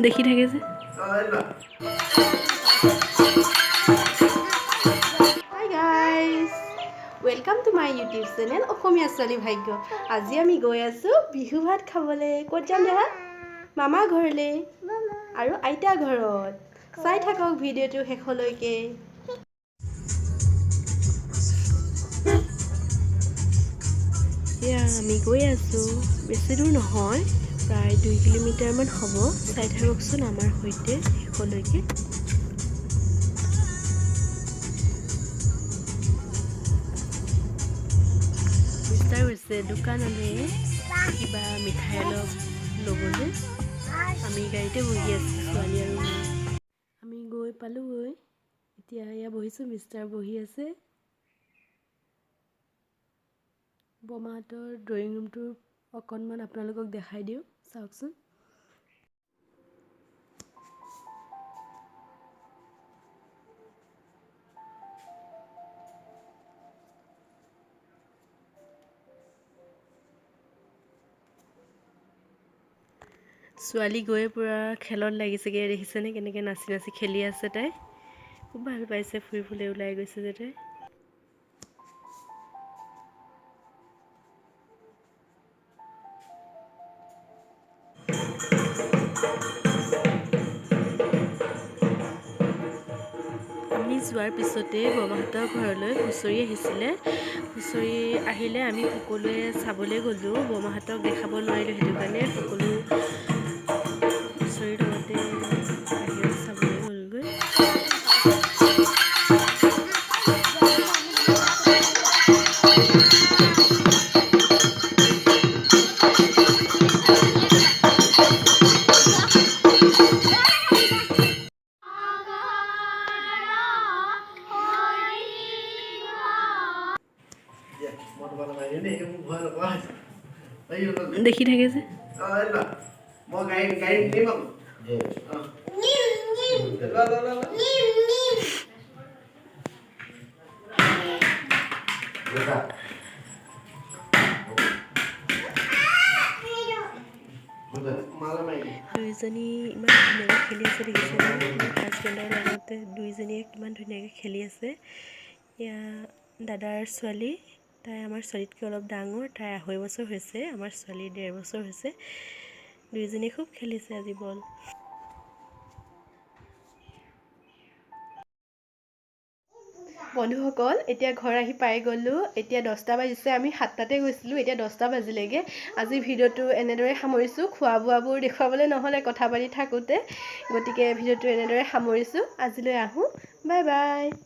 দেখি থাকে যে hi guys welcome to my YouTube channel অসমীয়া ছোৱালী ভাগ্য। আজি আমি গৈ আছোঁ বিহু ভাত খাবলৈ। ক'ত যাম দেহা? মামা ঘৰলৈ আৰু আইতা ঘৰত। চাই থাকক ভিডিঅ'টো শেষলৈকে। এয়া আমি গৈ আছোঁ, বেছি দূৰ নহয়, প্ৰায় 2 কিলোমিটাৰমান হ'ব। চাই থাককচোন আমাৰ সৈতে শেষলৈকে। মিষ্টাৰ হৈছে দোকানলৈ কিবা মিঠাই অলপ ল'বলৈ। আমি গাড়ীতে বহি আছোঁ, ছোৱালী আৰু মই। আমি গৈ পালোঁগৈ। এতিয়া এয়া বহিছোঁ, মিষ্টাৰ বহি আছে। বৰমাহঁতৰ ড্ৰয়িং ৰুমটো অকণমান আপোনালোকক দেখাই দিওঁ, চাওকচোন। ছোৱালী গৈ পূৰা খেলত লাগিছেগৈ, দেখিছেনে কেনেকৈ নাচি নাচি খেলি আছে তাই। খুব ভাল পাইছে, ফুৰিবলৈ ওলাই গৈছে যে তাই। আমি যোৱাৰ পিছতে বৰমাহঁতৰ ঘৰলৈ হুঁচৰি আহিছিলে। হুঁচৰি আহিলে আমি সকলোৱে চাবলৈ গ'লোঁ। বৰমাহঁতক দেখাব নোৱাৰিলোঁ, সেইটো কাৰণে সকলো হুঁচৰিৰ লগতে বাহিৰত চাবলৈ গ'লগৈ। দেখি থাকে যে দুইজনী ইমান ধুনীয়াকৈ খেলি আছে, দেখিছেনে? মোৰ হাজবেণ্ডৰ লগতে দুইজনীয়ে কিমান ধুনীয়াকৈ খেলি আছে। এয়া দাদাৰ ছোৱালী, তাই আমাৰ ছোৱালীতকৈ অলপ ডাঙৰ, তাই 2.5 বছৰ হৈছে, আমাৰ ছোৱালীৰ 1.5 বছৰ হৈছে। দুইজনীয়ে খুব খেলিছে আজি বল। বন্ধুসকল, এতিয়া ঘৰ আহি পাই গ'লোঁ। এতিয়া 10টা বাজিছে, আমি 7টাতে গৈছিলোঁ, এতিয়া 10টা বাজিলেগৈ। আজি ভিডিঅ'টো এনেদৰে সামৰিছোঁ। খোৱা বোৱাবোৰ দেখুৱাবলৈ নহ'লে কথা পাতি থাকোঁতে, গতিকে ভিডিঅ'টো এনেদৰে সামৰিছোঁ। আজিলৈ আহোঁ, বাই বাই।